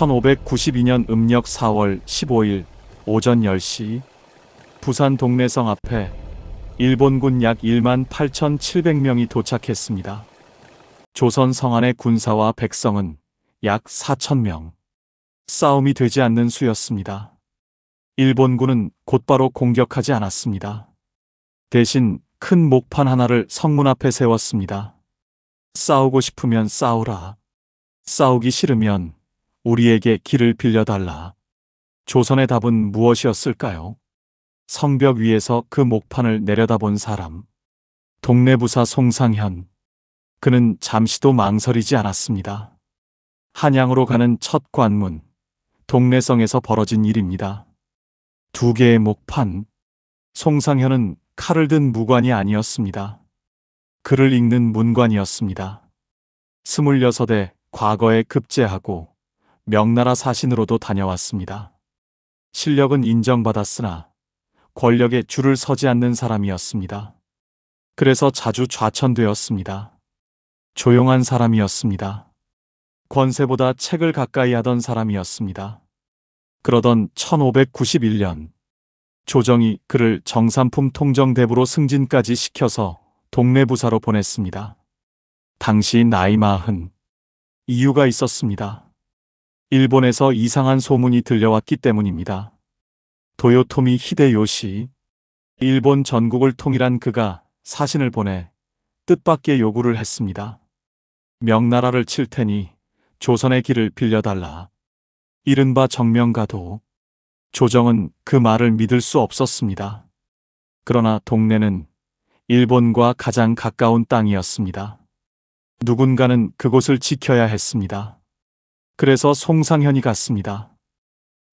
1592년 음력 4월 15일 오전 10시 부산 동래성 앞에 일본군 약 18,700명이 도착했습니다. 조선 성안의 군사와 백성은 약 4,000명. 싸움이 되지 않는 수였습니다. 일본군은 곧바로 공격하지 않았습니다. 대신 큰 목판 하나를 성문 앞에 세웠습니다. 싸우고 싶으면 싸우라. 싸우기 싫으면 우리에게 길을 빌려달라. 조선의 답은 무엇이었을까요? 성벽 위에서 그 목판을 내려다본 사람. 동래부사 송상현. 그는 잠시도 망설이지 않았습니다. 한양으로 가는 첫 관문, 동래성에서 벌어진 일입니다. 두 개의 목판. 송상현은 칼을 든 무관이 아니었습니다. 글을 읽는 문관이었습니다. 26에 과거에 급제하고 명나라 사신으로도 다녀왔습니다. 실력은 인정받았으나 권력에 줄을 서지 않는 사람이었습니다. 그래서 자주 좌천되었습니다. 조용한 사람이었습니다. 권세보다 책을 가까이 하던 사람이었습니다. 그러던 1591년 조정이 그를 정삼품 통정대부로 승진까지 시켜서 동래부사로 보냈습니다. 당시 나이 40. 이유가 있었습니다. 일본에서 이상한 소문이 들려왔기 때문입니다. 도요토미 히데요시, 일본 전국을 통일한 그가 사신을 보내 뜻밖의 요구를 했습니다. 명나라를 칠 테니 조선의 길을 빌려달라. 이른바 정명가도. 조정은 그 말을 믿을 수 없었습니다. 그러나 동래는 일본과 가장 가까운 땅이었습니다. 누군가는 그곳을 지켜야 했습니다. 그래서 송상현이 갔습니다.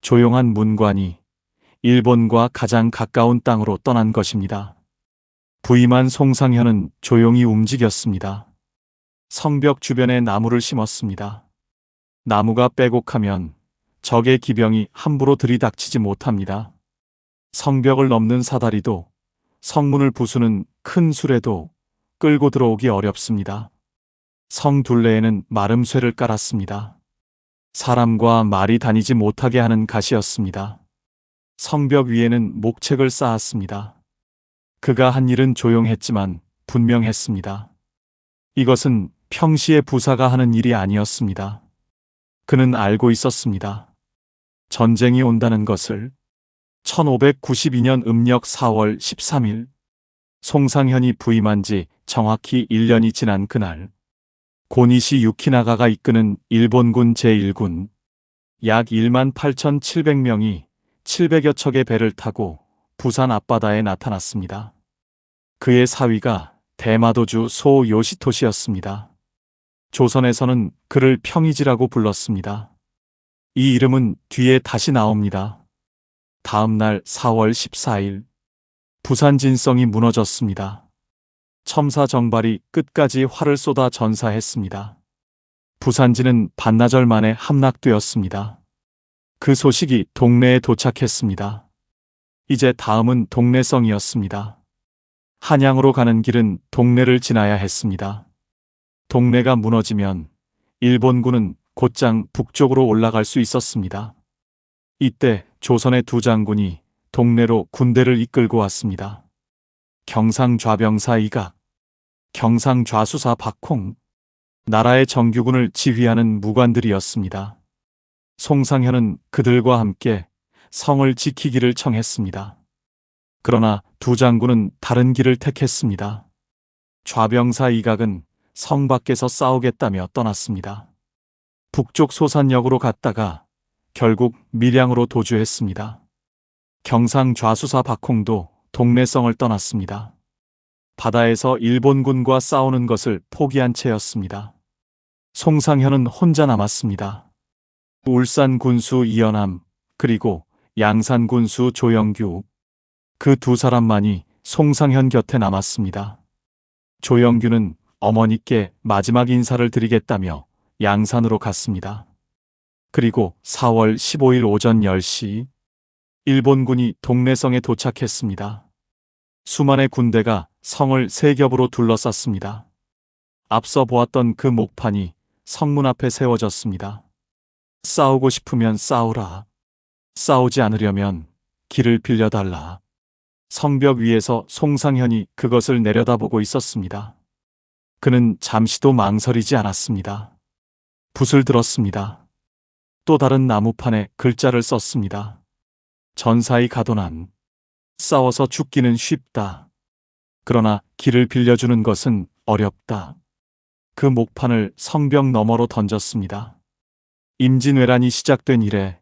조용한 문관이 일본과 가장 가까운 땅으로 떠난 것입니다. 부임한 송상현은 조용히 움직였습니다. 성벽 주변에 나무를 심었습니다. 나무가 빼곡하면 적의 기병이 함부로 들이닥치지 못합니다. 성벽을 넘는 사다리도 성문을 부수는 큰 수레도 끌고 들어오기 어렵습니다. 성 둘레에는 마름쇠를 깔았습니다. 사람과 말이 다니지 못하게 하는 갓이었습니다. 성벽 위에는 목책을 쌓았습니다. 그가 한 일은 조용했지만 분명했습니다. 이것은 평시에 부사가 하는 일이 아니었습니다. 그는 알고 있었습니다. 전쟁이 온다는 것을. 1592년 음력 4월 13일 송상현이 부임한 지 정확히 1년이 지난 그날 고니시 유키나가가 이끄는 일본군 제1군 약 18,700명이 700여 척의 배를 타고 부산 앞바다에 나타났습니다. 그의 사위가 대마도주 소 요시토시였습니다. 조선에서는 그를 평이지라고 불렀습니다. 이 이름은 뒤에 다시 나옵니다. 다음 날 4월 14일 부산 진성이 무너졌습니다. 첨사정발이 끝까지 활을 쏟아 전사했습니다. 부산진은 반나절 만에 함락되었습니다. 그 소식이 동래에 도착했습니다. 이제 다음은 동래성이었습니다. 한양으로 가는 길은 동래를 지나야 했습니다. 동래가 무너지면 일본군은 곧장 북쪽으로 올라갈 수 있었습니다. 이때 조선의 두 장군이 동래로 군대를 이끌고 왔습니다. 경상좌병사 이각, 경상좌수사 박홍, 나라의 정규군을 지휘하는 무관들이었습니다. 송상현은 그들과 함께 성을 지키기를 청했습니다. 그러나 두 장군은 다른 길을 택했습니다. 좌병사 이각은 성 밖에서 싸우겠다며 떠났습니다. 북쪽 소산역으로 갔다가 결국 밀양으로 도주했습니다. 경상좌수사 박홍도 동래성을 떠났습니다. 바다에서 일본군과 싸우는 것을 포기한 채였습니다. 송상현은 혼자 남았습니다. 울산 군수 이연함 그리고 양산 군수 조영규 그 두 사람만이 송상현 곁에 남았습니다. 조영규는 어머니께 마지막 인사를 드리겠다며 양산으로 갔습니다. 그리고 4월 15일 오전 10시 일본군이 동래성에 도착했습니다. 수만의 군대가 성을 세 겹으로 둘러쌌습니다. 앞서 보았던 그 목판이 성문 앞에 세워졌습니다. 싸우고 싶으면 싸우라. 싸우지 않으려면 길을 빌려달라. 성벽 위에서 송상현이 그것을 내려다보고 있었습니다. 그는 잠시도 망설이지 않았습니다. 붓을 들었습니다. 또 다른 나무판에 글자를 썼습니다. 전사의 가도난. 싸워서 죽기는 쉽다. 그러나 길을 빌려주는 것은 어렵다. 그 목판을 성벽 너머로 던졌습니다. 임진왜란이 시작된 이래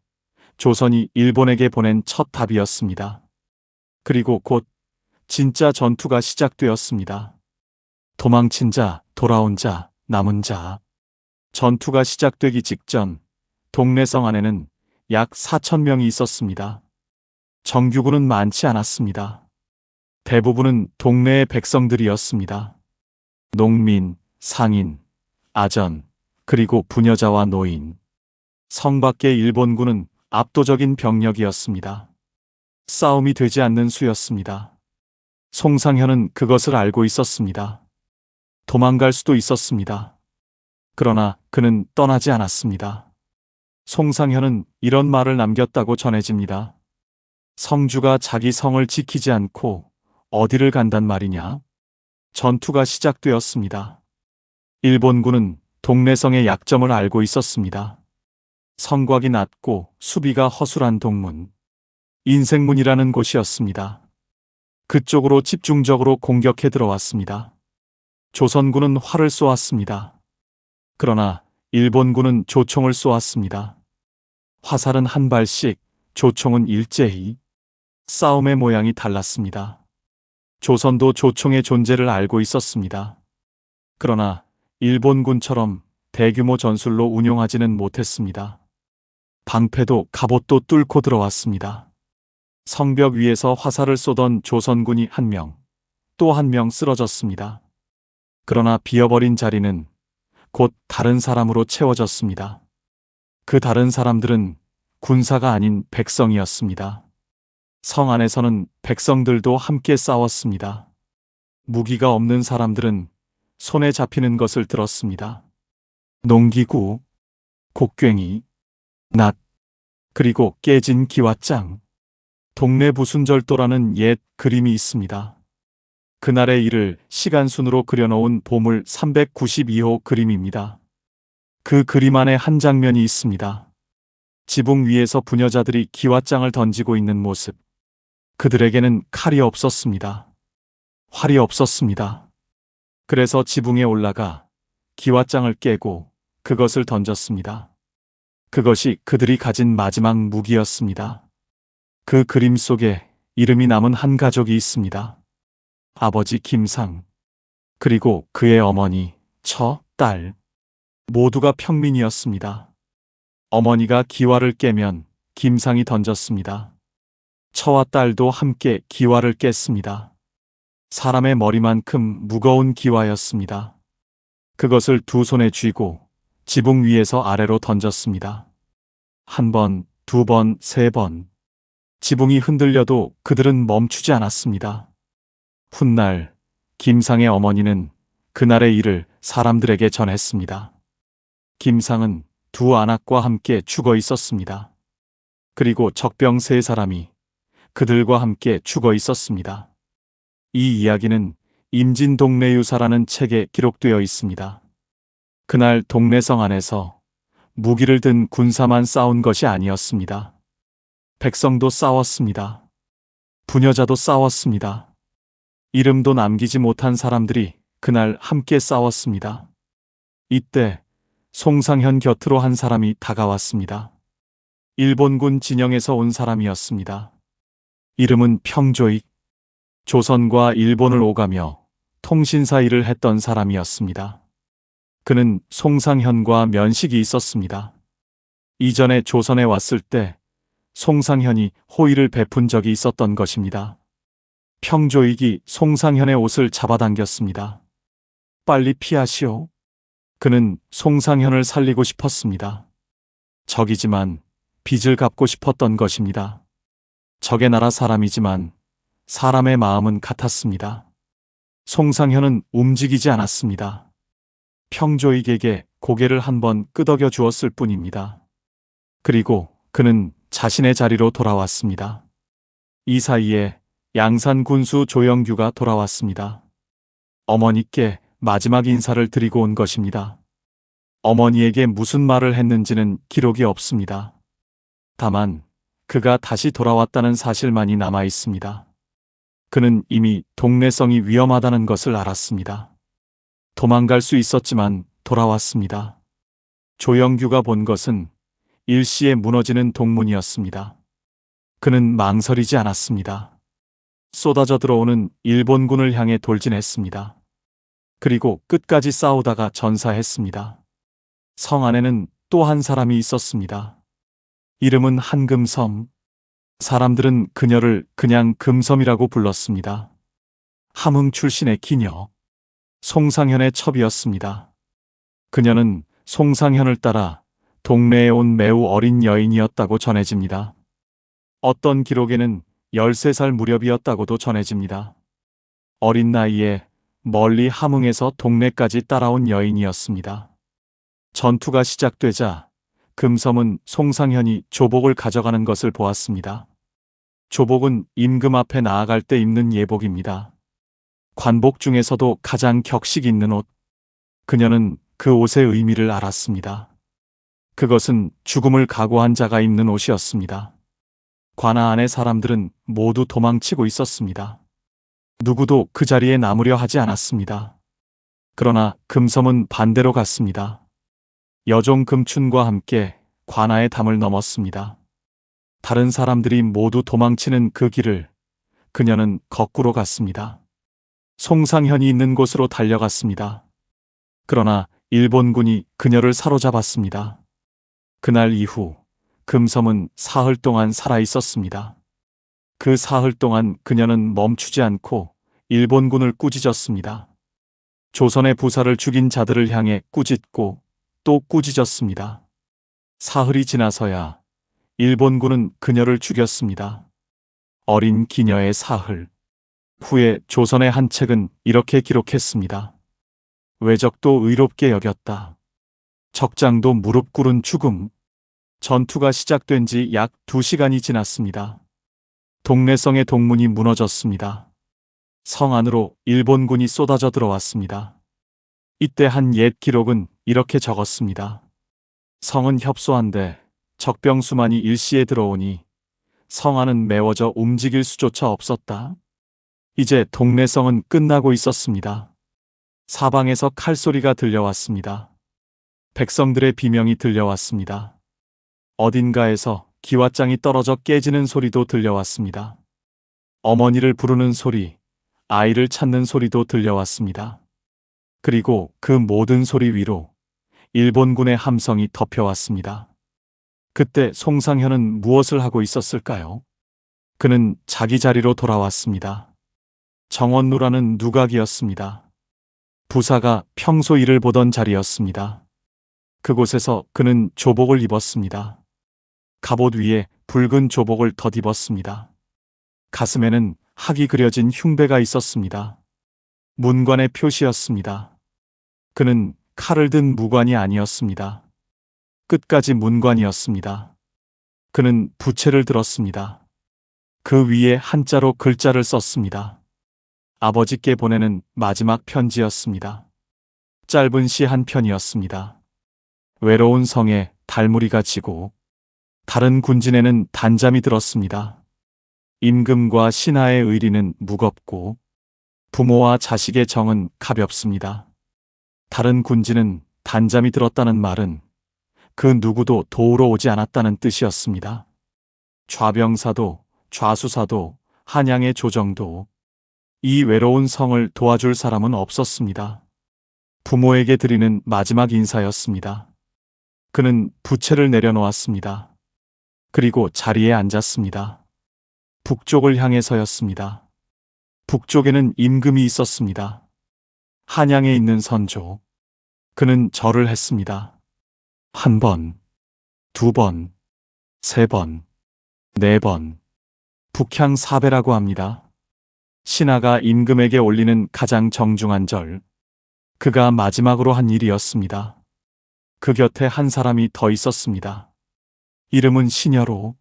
조선이 일본에게 보낸 첫 답이었습니다. 그리고 곧 진짜 전투가 시작되었습니다. 도망친 자, 돌아온 자, 남은 자. 전투가 시작되기 직전 동래성 안에는 약 4,000명이 있었습니다. 정규군은 많지 않았습니다. 대부분은 동네의 백성들이었습니다. 농민, 상인, 아전, 그리고 부녀자와 노인. 성 밖의 일본군은 압도적인 병력이었습니다. 싸움이 되지 않는 수였습니다. 송상현은 그것을 알고 있었습니다. 도망갈 수도 있었습니다. 그러나 그는 떠나지 않았습니다. 송상현은 이런 말을 남겼다고 전해집니다. 성주가 자기 성을 지키지 않고 어디를 간단 말이냐? 전투가 시작되었습니다. 일본군은 동래성의 약점을 알고 있었습니다. 성곽이 낮고 수비가 허술한 동문, 인생문이라는 곳이었습니다. 그쪽으로 집중적으로 공격해 들어왔습니다. 조선군은 활을 쏘았습니다. 그러나 일본군은 조총을 쏘았습니다. 화살은 한 발씩, 조총은 일제히. 싸움의 모양이 달랐습니다. 조선도 조총의 존재를 알고 있었습니다. 그러나 일본군처럼 대규모 전술로 운용하지는 못했습니다. 방패도 갑옷도 뚫고 들어왔습니다. 성벽 위에서 화살을 쏘던 조선군이 한 명, 또 한 명 쓰러졌습니다. 그러나 비어버린 자리는 곧 다른 사람으로 채워졌습니다. 그 다른 사람들은 군사가 아닌 백성이었습니다. 성 안에서는 백성들도 함께 싸웠습니다. 무기가 없는 사람들은 손에 잡히는 것을 들었습니다. 농기구, 곡괭이, 낫, 그리고 깨진 기왓장. 동네 부순절도라는 옛 그림이 있습니다. 그날의 일을 시간순으로 그려놓은 보물 392호 그림입니다. 그 그림 안에 한 장면이 있습니다. 지붕 위에서 부녀자들이 기왓장을 던지고 있는 모습. 그들에게는 칼이 없었습니다. 활이 없었습니다. 그래서 지붕에 올라가 기왓장을 깨고 그것을 던졌습니다. 그것이 그들이 가진 마지막 무기였습니다. 그 그림 속에 이름이 남은 한 가족이 있습니다. 아버지 김상, 그리고 그의 어머니, 처, 딸. 모두가 평민이었습니다. 어머니가 기와를 깨면 김상이 던졌습니다. 처와 딸도 함께 기와를 깼습니다. 사람의 머리만큼 무거운 기와였습니다. 그것을 두 손에 쥐고 지붕 위에서 아래로 던졌습니다. 한 번, 두 번, 세 번. 지붕이 흔들려도 그들은 멈추지 않았습니다. 훗날 김상의 어머니는 그날의 일을 사람들에게 전했습니다. 김상은 두 안악과 함께 죽어 있었습니다. 그리고 적병 세 사람이 그들과 함께 죽어 있었습니다. 이 이야기는 임진동래유사라는 책에 기록되어 있습니다. 그날 동래성 안에서 무기를 든 군사만 싸운 것이 아니었습니다. 백성도 싸웠습니다. 부녀자도 싸웠습니다. 이름도 남기지 못한 사람들이 그날 함께 싸웠습니다. 이때 송상현 곁으로 한 사람이 다가왔습니다. 일본군 진영에서 온 사람이었습니다. 이름은 평조익. 조선과 일본을 오가며 통신사 일을 했던 사람이었습니다. 그는 송상현과 면식이 있었습니다. 이전에 조선에 왔을 때 송상현이 호의를 베푼 적이 있었던 것입니다. 평조익이 송상현의 옷을 잡아당겼습니다. 빨리 피하시오. 그는 송상현을 살리고 싶었습니다. 적이지만 빚을 갚고 싶었던 것입니다. 적의 나라 사람이지만 사람의 마음은 같았습니다. 송상현은 움직이지 않았습니다. 평조익에게 고개를 한번 끄덕여 주었을 뿐입니다. 그리고 그는 자신의 자리로 돌아왔습니다. 이 사이에 양산 군수 조영규가 돌아왔습니다. 어머니께 마지막 인사를 드리고 온 것입니다. 어머니에게 무슨 말을 했는지는 기록이 없습니다. 다만 그가 다시 돌아왔다는 사실만이 남아 있습니다. 그는 이미 동네성이 위험하다는 것을 알았습니다. 도망갈 수 있었지만 돌아왔습니다. 조영규가 본 것은 일시에 무너지는 동문이었습니다. 그는 망설이지 않았습니다. 쏟아져 들어오는 일본군을 향해 돌진했습니다. 그리고 끝까지 싸우다가 전사했습니다. 성 안에는 또 한 사람이 있었습니다. 이름은 한금섬. 사람들은 그녀를 그냥 금섬이라고 불렀습니다. 함흥 출신의 기녀. 송상현의 첩이었습니다. 그녀는 송상현을 따라 동네에 온 매우 어린 여인이었다고 전해집니다. 어떤 기록에는 13살 무렵이었다고도 전해집니다. 어린 나이에 멀리 함흥에서 동네까지 따라온 여인이었습니다. 전투가 시작되자 금섬은 송상현이 조복을 가져가는 것을 보았습니다. 조복은 임금 앞에 나아갈 때 입는 예복입니다. 관복 중에서도 가장 격식 있는 옷. 그녀는 그 옷의 의미를 알았습니다. 그것은 죽음을 각오한 자가 입는 옷이었습니다. 관아 안의 사람들은 모두 도망치고 있었습니다. 누구도 그 자리에 남으려 하지 않았습니다. 그러나 금섬은 반대로 갔습니다. 여종 금춘과 함께 관아의 담을 넘었습니다. 다른 사람들이 모두 도망치는 그 길을 그녀는 거꾸로 갔습니다. 송상현이 있는 곳으로 달려갔습니다. 그러나 일본군이 그녀를 사로잡았습니다. 그날 이후 금섬은 사흘 동안 살아 있었습니다. 그 사흘 동안 그녀는 멈추지 않고 일본군을 꾸짖었습니다. 조선의 부사를 죽인 자들을 향해 꾸짖고 또 꾸짖었습니다. 사흘이 지나서야 일본군은 그녀를 죽였습니다. 어린 기녀의 사흘. 후에 조선의 한 책은 이렇게 기록했습니다. 외적도 의롭게 여겼다. 적장도 무릎 꿇은 죽음. 전투가 시작된 지 약 2시간이 지났습니다. 동래성의 동문이 무너졌습니다. 성 안으로 일본군이 쏟아져 들어왔습니다. 이때 한 옛 기록은 이렇게 적었습니다. 성은 협소한데 적병수만이 일시에 들어오니 성 안은 메워져 움직일 수조차 없었다. 이제 동래성은 끝나고 있었습니다. 사방에서 칼소리가 들려왔습니다. 백성들의 비명이 들려왔습니다. 어딘가에서 기왓장이 떨어져 깨지는 소리도 들려왔습니다. 어머니를 부르는 소리, 아이를 찾는 소리도 들려왔습니다. 그리고 그 모든 소리 위로 일본군의 함성이 덮여왔습니다. 그때 송상현은 무엇을 하고 있었을까요? 그는 자기 자리로 돌아왔습니다. 정원루라는 누각이었습니다. 부사가 평소 일을 보던 자리였습니다. 그곳에서 그는 조복을 입었습니다. 갑옷 위에 붉은 조복을 덧입었습니다. 가슴에는 학이 그려진 흉배가 있었습니다. 문관의 표시였습니다. 그는 칼을 든 무관이 아니었습니다. 끝까지 문관이었습니다. 그는 부채를 들었습니다. 그 위에 한자로 글자를 썼습니다. 아버지께 보내는 마지막 편지였습니다. 짧은 시 한 편이었습니다. 외로운 성에 달무리가 지고 다른 군진에는 단잠이 들었습니다. 임금과 신하의 의리는 무겁고 부모와 자식의 정은 가볍습니다. 다른 군진은 단잠이 들었다는 말은 그 누구도 도우러 오지 않았다는 뜻이었습니다. 좌병사도 좌수사도 한양의 조정도 이 외로운 성을 도와줄 사람은 없었습니다. 부모에게 드리는 마지막 인사였습니다. 그는 부채를 내려놓았습니다. 그리고 자리에 앉았습니다. 북쪽을 향해서였습니다. 북쪽에는 임금이 있었습니다. 한양에 있는 선조. 그는 절을 했습니다. 1번, 2번, 3번, 4번. 북향 사배라고 합니다. 신하가 임금에게 올리는 가장 정중한 절. 그가 마지막으로 한 일이었습니다. 그 곁에 한 사람이 더 있었습니다. 이름은 신여로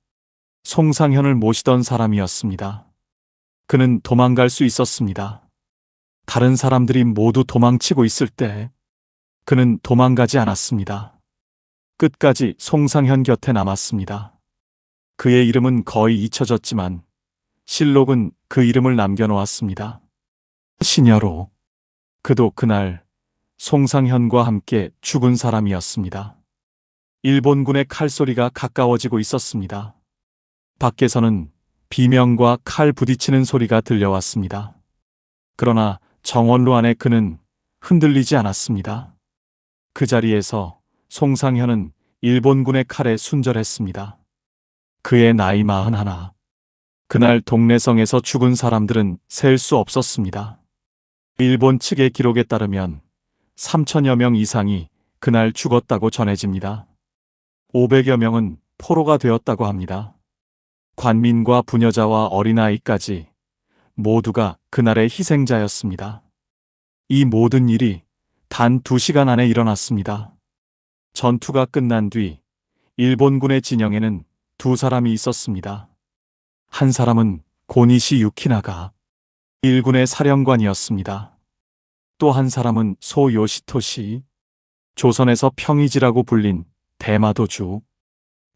송상현을 모시던 사람이었습니다. 그는 도망갈 수 있었습니다. 다른 사람들이 모두 도망치고 있을 때 그는 도망가지 않았습니다. 끝까지 송상현 곁에 남았습니다. 그의 이름은 거의 잊혀졌지만 실록은 그 이름을 남겨놓았습니다. 신여로. 그도 그날 송상현과 함께 죽은 사람이었습니다. 일본군의 칼소리가 가까워지고 있었습니다. 밖에서는 비명과 칼 부딪히는 소리가 들려왔습니다. 그러나 정원로 안에 그는 흔들리지 않았습니다. 그 자리에서 송상현은 일본군의 칼에 순절했습니다. 그의 나이 41. 그날 동래성에서 죽은 사람들은 셀 수 없었습니다. 일본 측의 기록에 따르면 3천여 명 이상이 그날 죽었다고 전해집니다. 500여 명은 포로가 되었다고 합니다. 관민과 부녀자와 어린아이까지 모두가 그날의 희생자였습니다. 이 모든 일이 단 2시간 안에 일어났습니다. 전투가 끝난 뒤 일본군의 진영에는 2사람이 있었습니다. 한 사람은 고니시 유키나가 일군의 사령관이었습니다. 또 한 사람은 소 요시토시, 조선에서 평이지라고 불린 대마도주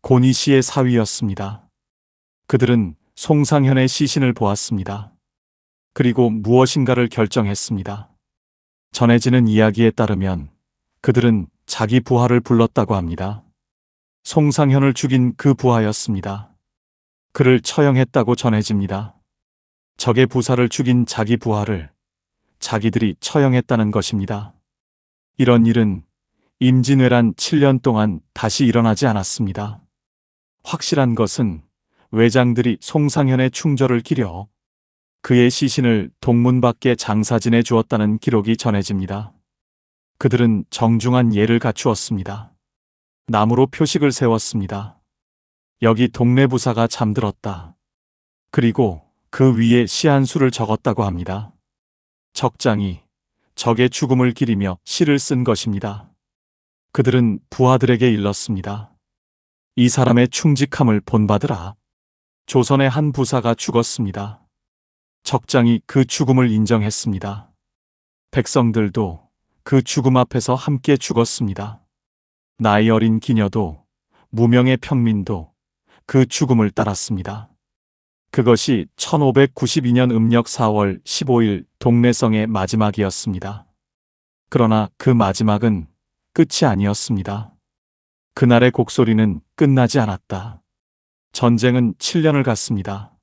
고니시의 사위였습니다. 그들은 송상현의 시신을 보았습니다. 그리고 무엇인가를 결정했습니다. 전해지는 이야기에 따르면 그들은 자기 부하를 불렀다고 합니다. 송상현을 죽인 그 부하였습니다. 그를 처형했다고 전해집니다. 적의 부사를 죽인 자기 부하를 자기들이 처형했다는 것입니다. 이런 일은 임진왜란 7년 동안 다시 일어나지 않았습니다. 확실한 것은 외장들이 송상현의 충절을 기려 그의 시신을 동문 밖에 장사지내 주었다는 기록이 전해집니다. 그들은 정중한 예를 갖추었습니다. 나무로 표식을 세웠습니다. 여기 동래부사가 잠들었다. 그리고 그 위에 시 한 수를 적었다고 합니다. 적장이 적의 죽음을 기리며 시를 쓴 것입니다. 그들은 부하들에게 일렀습니다. 이 사람의 충직함을 본받으라. 조선의 한 부사가 죽었습니다. 적장이 그 죽음을 인정했습니다. 백성들도 그 죽음 앞에서 함께 죽었습니다. 나이 어린 기녀도 무명의 평민도 그 죽음을 따랐습니다. 그것이 1592년 음력 4월 15일 동래성의 마지막이었습니다. 그러나 그 마지막은 끝이 아니었습니다. 그날의 곡소리는 끝나지 않았다. 전쟁은 7년을 갔습니다.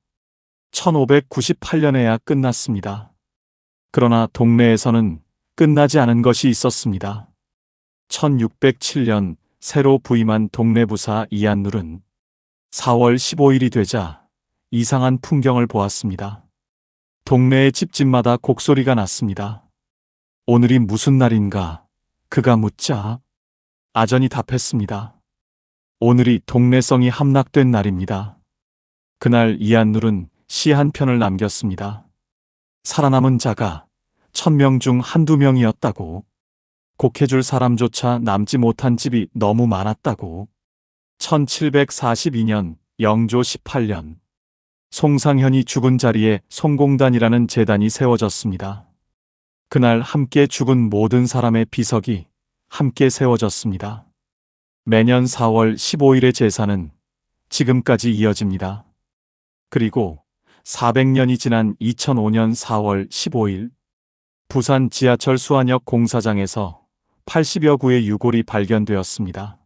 1598년에야 끝났습니다. 그러나 동래에서는 끝나지 않은 것이 있었습니다. 1607년 새로 부임한 동래부사 이한눌은 4월 15일이 되자 이상한 풍경을 보았습니다. 동네의 집집마다 곡소리가 났습니다. 오늘이 무슨 날인가? 그가 묻자 아전이 답했습니다. 오늘이 동래성이 함락된 날입니다. 그날 이한눌은 시 한 편을 남겼습니다. 살아남은 자가 1000명 중 한두 명이었다고, 곡해줄 사람조차 남지 못한 집이 너무 많았다고. 1742년 영조 18년 송상현이 죽은 자리에 송공단이라는 제단이 세워졌습니다. 그날 함께 죽은 모든 사람의 비석이 함께 세워졌습니다. 매년 4월 15일의 제사는 지금까지 이어집니다. 그리고 400년이 지난 2005년 4월 15일 부산 지하철 수안역 공사장에서 80여 구의 유골이 발견되었습니다.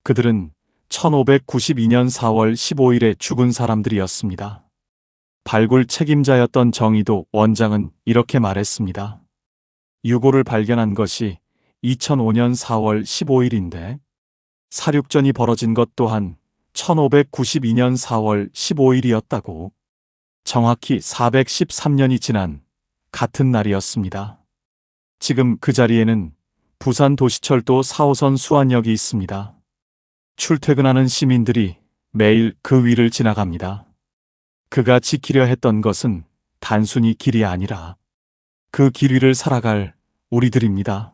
그들은 1592년 4월 15일에 죽은 사람들이었습니다. 발굴 책임자였던 정의도 원장은 이렇게 말했습니다. 유골을 발견한 것이 2005년 4월 15일인데 사륙전이 벌어진 것 또한 1592년 4월 15일이었다고. 정확히 413년이 지난 같은 날이었습니다. 지금 그 자리에는 부산 도시철도 4호선 수안역이 있습니다. 출퇴근하는 시민들이 매일 그 위를 지나갑니다. 그가 지키려 했던 것은 단순히 길이 아니라 그 길 위를 살아갈 우리들입니다.